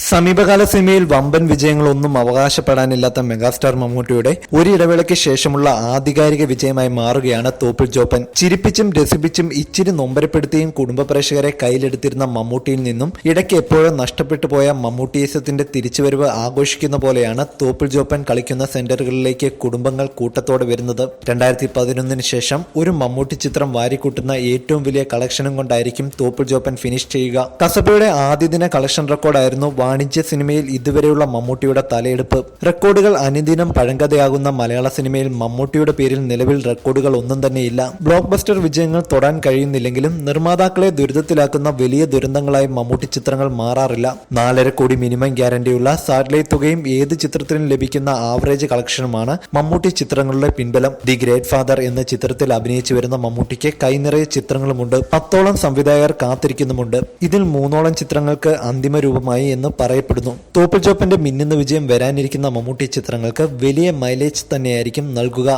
സമീപകാല സിനിമയിൽ വമ്പൻ വിജയങ്ങളൊന്നും അവകാശപ്പെടാനില്ലാത്ത മെഗാസ്റ്റാർ മമ്മൂട്ടിയുടെ ഒരു ഇടവേളയ്ക്ക് ശേഷമുള്ള ആധികാരിക വിജയമായി മാറുകയാണ് തോപ്പിൽ ജോപ്പൻ. ചിരിപ്പിച്ചും രസിപ്പിച്ചും ഇച്ചിരി നൊമ്പരപ്പെടുത്തിയും കുടുംബ പ്രേക്ഷകരെ കയ്യിലെടുത്തിരുന്ന മമ്മൂട്ടിയിൽ നിന്നും ഇടയ്ക്ക് എപ്പോഴോ നഷ്ടപ്പെട്ടു പോയ മമ്മൂട്ടിയസത്തിന്റെ തിരിച്ചുവരവ് ആഘോഷിക്കുന്ന പോലെയാണ് തോപ്പിൽ ജോപ്പൻ കളിക്കുന്ന സെന്ററുകളിലേക്ക് കുടുംബങ്ങൾ കൂട്ടത്തോടെ വരുന്നത്. 2011 ശേഷം ഒരു മമ്മൂട്ടി ചിത്രം വാരിക്കൂട്ടുന്ന ഏറ്റവും വലിയ കളക്ഷനും കൊണ്ടായിരിക്കും തോപ്പിൽ ജോപ്പൻ ഫിനിഷ് ചെയ്യുക. കസബയുടെ ആദ്യദിന കളക്ഷൻ റെക്കോർഡായിരുന്നു വാണിജ്യ സിനിമയിൽ ഇതുവരെയുള്ള മമ്മൂട്ടിയുടെ തലയെടുപ്പ്. റെക്കോർഡുകൾ അനുദിനം പഴങ്കഥയാകുന്ന മലയാള സിനിമയിൽ മമ്മൂട്ടിയുടെ പേരിൽ നിലവിൽ റെക്കോർഡുകൾ ഒന്നും തന്നെയില്ല. ബ്ലോക്ക് ബസ്റ്റർ വിജയങ്ങൾ തൊടാൻ കഴിയുന്നില്ലെങ്കിലും നിർമ്മാതാക്കളെ ദുരിതത്തിലാക്കുന്ന വലിയ ദുരന്തങ്ങളായി മമ്മൂട്ടി ചിത്രങ്ങൾ മാറാറില്ല. 4.5 കോടി മിനിമം ഗ്യാരണ്ടിയുള്ള സാറ്റലൈറ്റ് തുകയും ഏത് ചിത്രത്തിനും ലഭിക്കുന്ന ആവറേജ് കളക്ഷനുമാണ് മമ്മൂട്ടി ചിത്രങ്ങളുടെ പിൻബലം. ദി ഗ്രേറ്റ് ഫാദർ എന്ന ചിത്രത്തിൽ അഭിനയിച്ചു വരുന്ന മമ്മൂട്ടിക്ക് കൈനിറയെ ചിത്രങ്ങളുമുണ്ട്. 10ഓളം സംവിധായകർ കാത്തിരിക്കുന്നുമുണ്ട്. ഇതിൽ 3ഓളം ചിത്രങ്ങൾക്ക് അന്തിമ രൂപമായി എന്ന് പറയപ്പെടുന്നു. തോപ്പിൽ ജോപ്പന്റെ മിന്നുന്ന വിജയം വരാനിരിക്കുന്ന മമ്മൂട്ടി ചിത്രങ്ങൾക്ക് വലിയ മൈലേജ് തന്നെയായിരിക്കും നൽകുക.